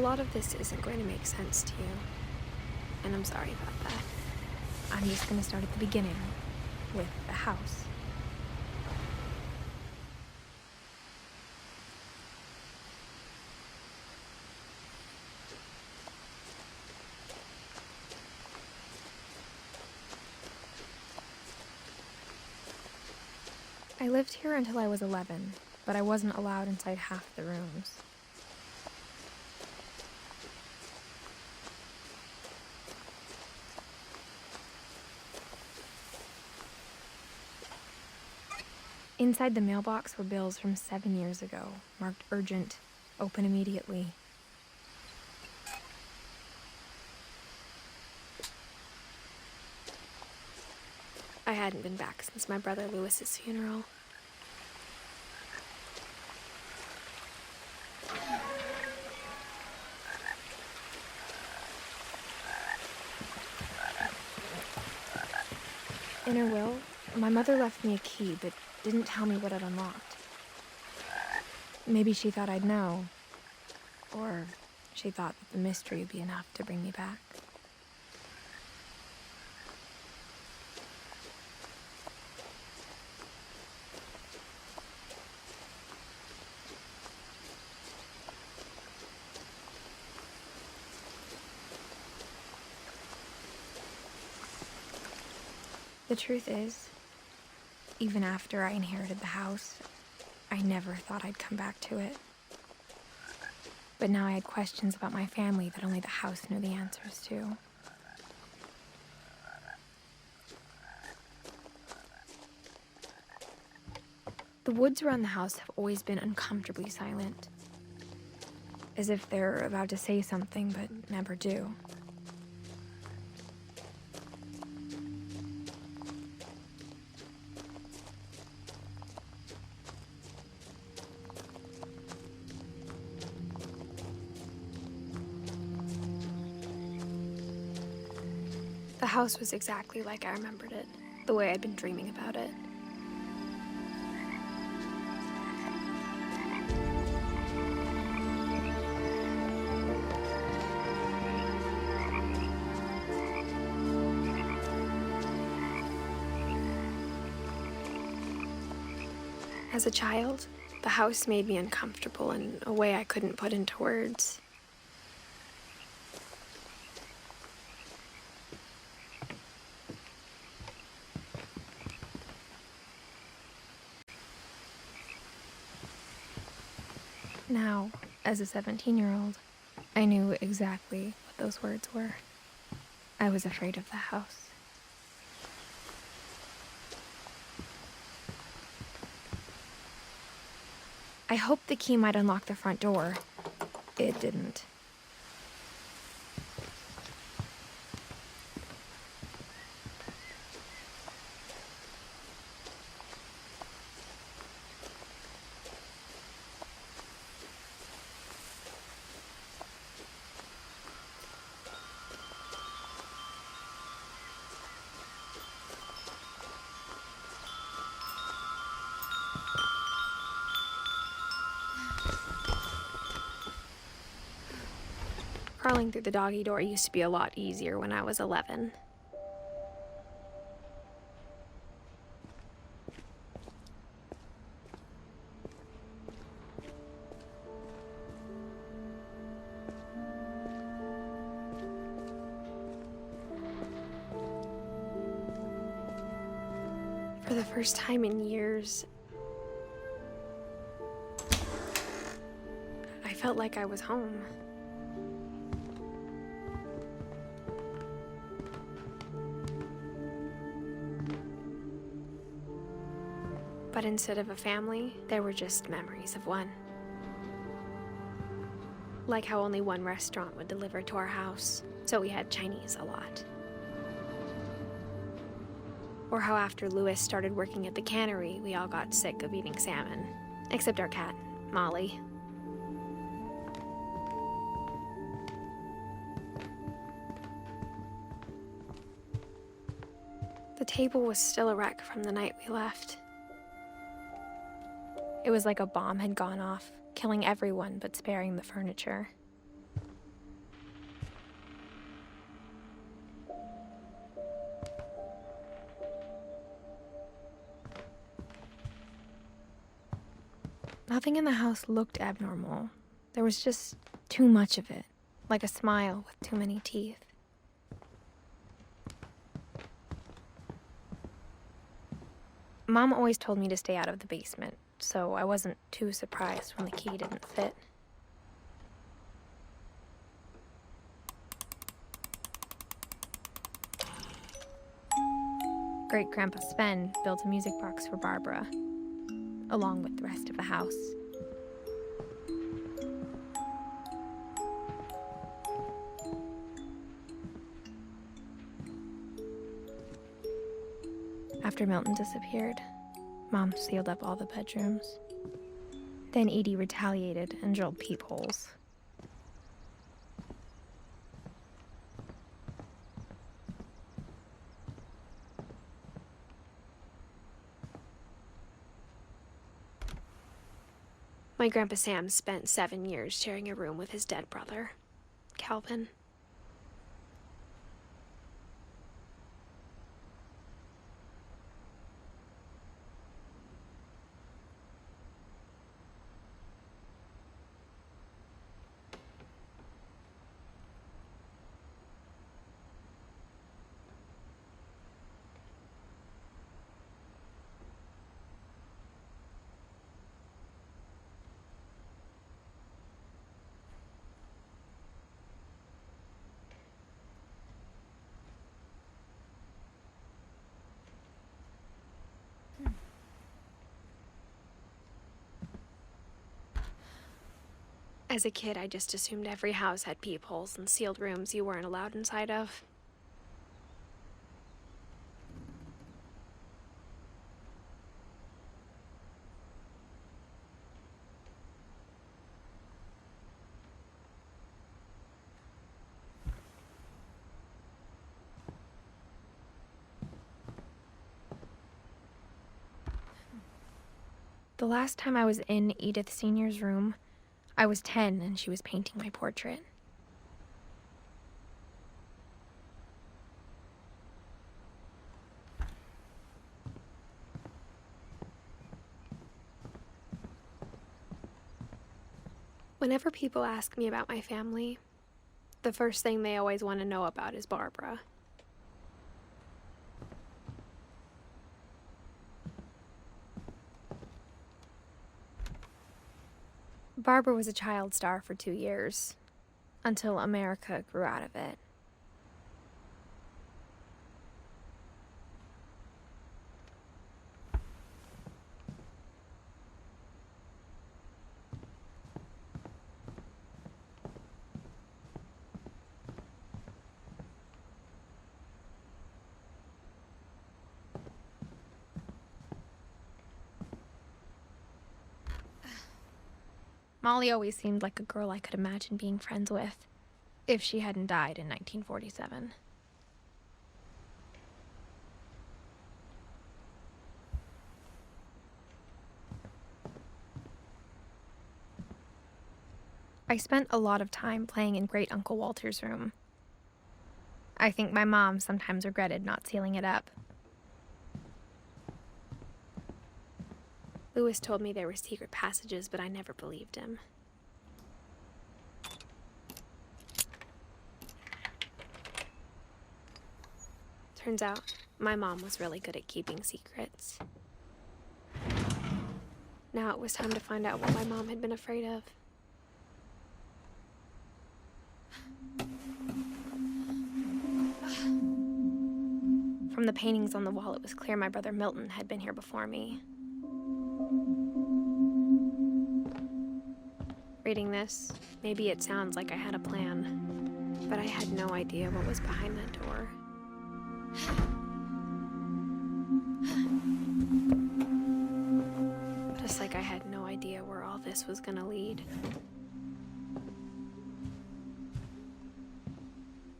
lot of this isn't going to make sense to you, and I'm sorry about that. I'm just going to start at the beginning, with the house. I lived here until I was 11, but I wasn't allowed inside half the rooms. Inside the mailbox were bills from 7 years ago, marked urgent, open immediately. I hadn't been back since my brother Lewis's funeral. In her will, my mother left me a key, but didn't tell me what it unlocked. Maybe she thought I'd know, or she thought that the mystery would be enough to bring me back. The truth is, even after I inherited the house, I never thought I'd come back to it. But now I had questions about my family that only the house knew the answers to. The woods around the house have always been uncomfortably silent, as if they're about to say something but never do. The house was exactly like I remembered it, the way I'd been dreaming about it. As a child, the house made me uncomfortable in a way I couldn't put into words. Now, as a 17-year-old, I knew exactly what those words were. I was afraid of the house. I hoped the key might unlock the front door. It didn't. Crawling through the doggy door used to be a lot easier when I was 11. For the first time in years, I felt like I was home. But instead of a family, there were just memories of one. Like how only one restaurant would deliver to our house, so we had Chinese a lot. Or how after Lewis started working at the cannery, we all got sick of eating salmon. Except our cat, Molly. The table was still a wreck from the night we left. It was like a bomb had gone off, killing everyone but sparing the furniture. Nothing in the house looked abnormal. There was just too much of it, like a smile with too many teeth. Mom always told me to stay out of the basement, so I wasn't too surprised when the key didn't fit. Great-Grandpa Sven built a music box for Barbara, along with the rest of the house. After Milton disappeared, Mom sealed up all the bedrooms. Then Edie retaliated and drilled peepholes. My Grandpa Sam spent 7 years sharing a room with his dead brother, Calvin. As a kid, I just assumed every house had peepholes and sealed rooms you weren't allowed inside of. The last time I was in Edith Sr.'s room, I was 10 and she was painting my portrait. Whenever people ask me about my family, the first thing they always want to know about is Barbara. Barbara was a child star for 2 years, until America grew out of it. Molly always seemed like a girl I could imagine being friends with, if she hadn't died in 1947. I spent a lot of time playing in Great Uncle Walter's room. I think my mom sometimes regretted not sealing it up. Lewis told me there were secret passages, but I never believed him. Turns out, my mom was really good at keeping secrets. Now it was time to find out what my mom had been afraid of. From the paintings on the wall, it was clear my brother Milton had been here before me. Reading this, maybe it sounds like I had a plan, but I had no idea what was behind that door. Just like I had no idea where all this was gonna lead.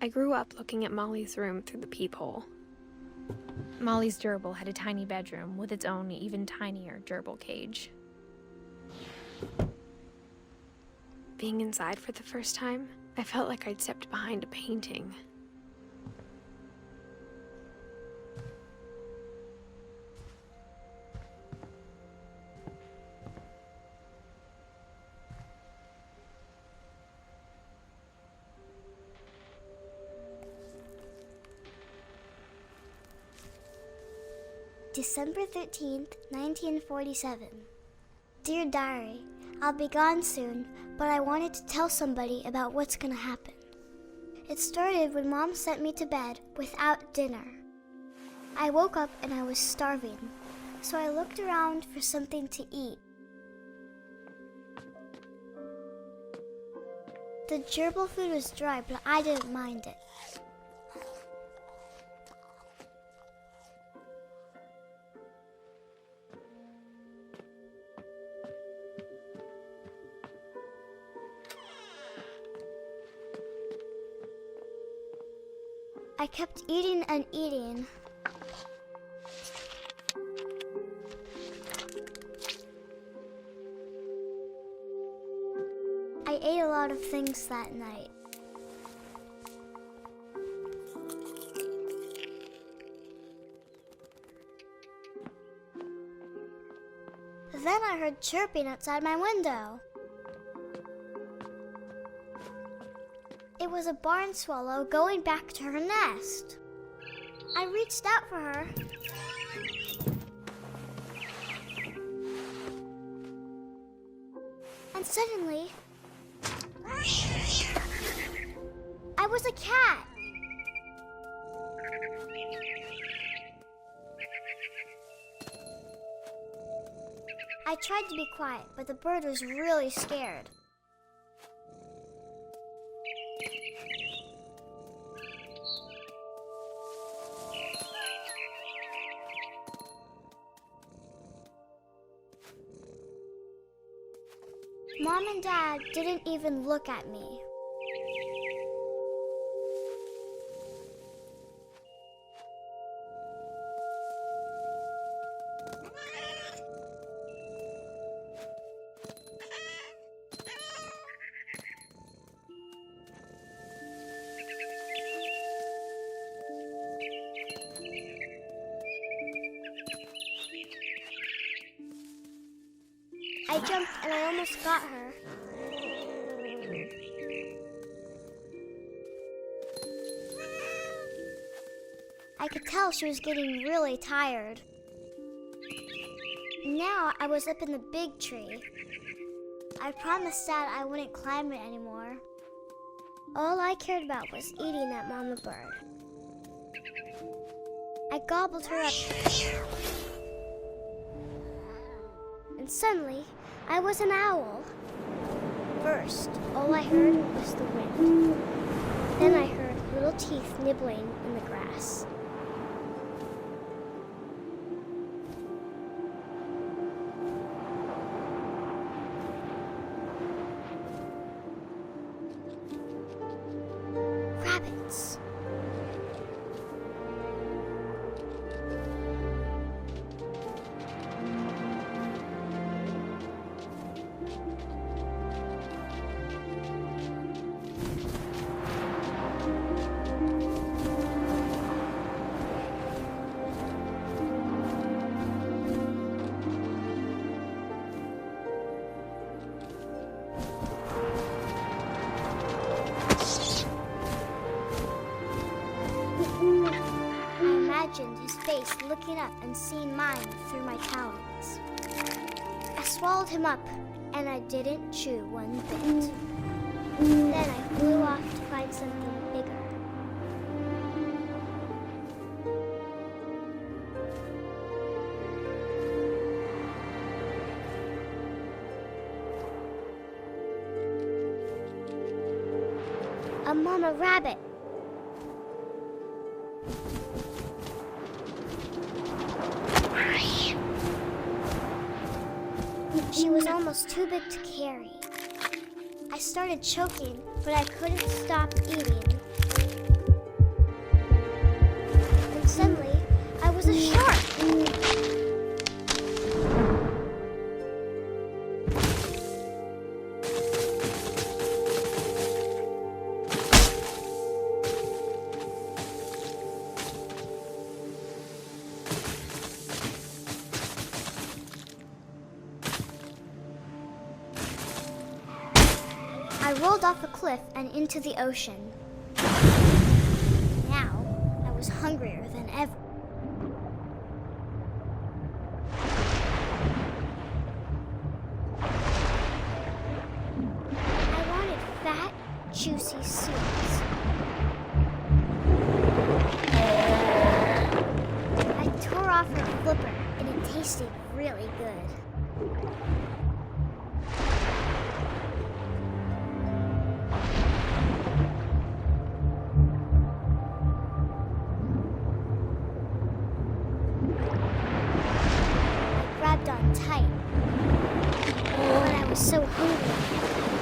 I grew up looking at Molly's room through the peephole. Molly's gerbil had a tiny bedroom with its own even tinier gerbil cage. Being inside for the first time, I felt like I'd stepped behind a painting. December 13th, 1947. Dear Diary, I'll be gone soon, but I wanted to tell somebody about what's gonna happen. It started when Mom sent me to bed without dinner. I woke up and I was starving, so I looked around for something to eat. The gerbil food was dry, but I didn't mind it. I kept eating and eating. I ate a lot of things that night. Then I heard chirping outside my window. It was a barn swallow going back to her nest. I reached out for her. And suddenly, I was a cat. I tried to be quiet, but the bird was really scared. Mom and Dad didn't even look at me. I jumped and I almost got her. I could tell she was getting really tired. Now I was up in the big tree. I promised Dad I wouldn't climb it anymore. All I cared about was eating that mama bird. I gobbled her up. And suddenly, I was an owl. First, all I heard was the wind. Then I heard little teeth nibbling in the grass. Rabbits. His face looking up and seeing mine through my talons. I swallowed him up, and I didn't chew one bit. Then I flew off to find something bigger. A mama rabbit. She was almost too big to carry. I started choking, but I couldn't stop eating. And suddenly, I was a shark. I rolled off a cliff and into the ocean. Now, I was hungrier than ever. tasted really good. I grabbed on tight, but I was so hungry,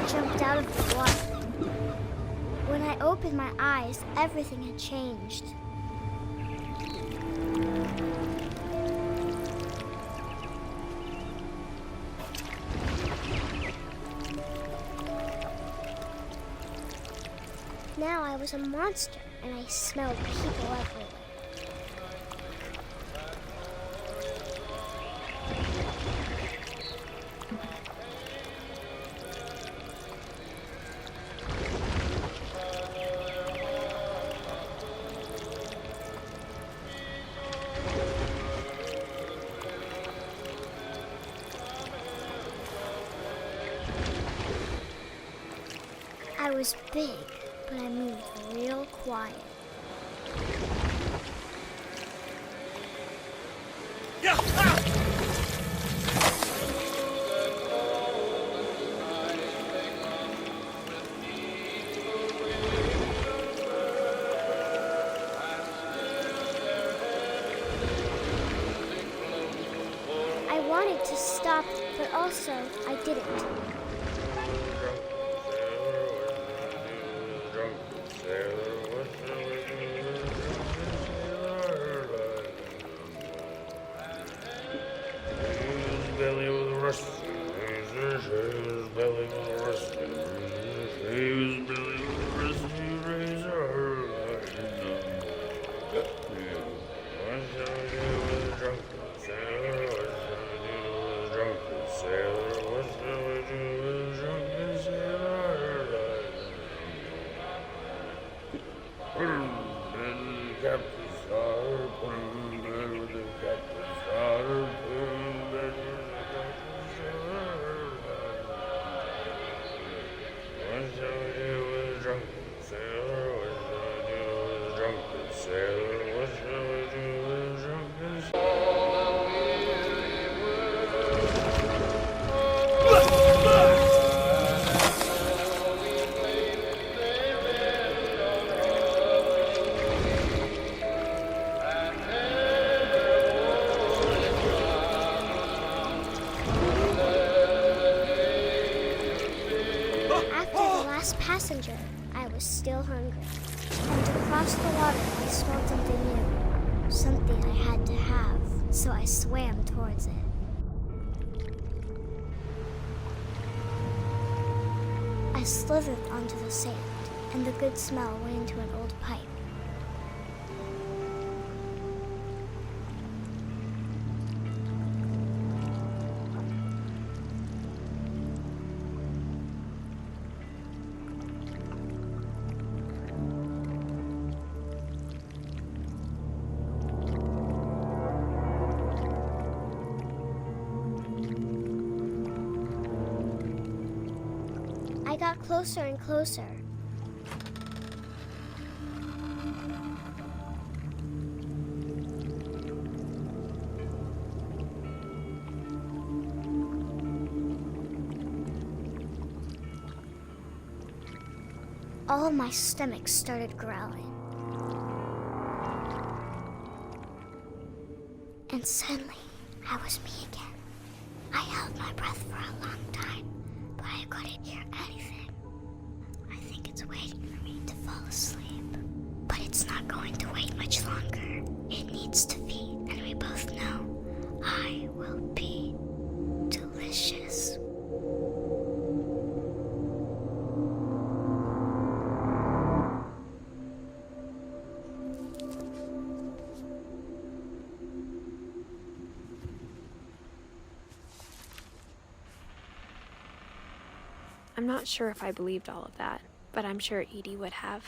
I jumped out of the water. When I opened my eyes, everything had changed. Now I was a monster, and I smelled people everywhere. I was big, but I moved real quiet. I wanted to stop, but also I didn't. Passenger, I was still hungry. And across the water, I smelled something new. Something I had to have, so I swam towards it. I slithered onto the sand, and the good smell went into an old pipe. I got closer and closer. All of my stomach started growling. And suddenly, I was me again. I held my breath for a long time, but I couldn't hear anything. I think it's waiting for me to fall asleep. But it's not going to wait much longer. It needs to feed, and we both know I will be delicious. I'm not sure if I believed all of that, but I'm sure Edie would have.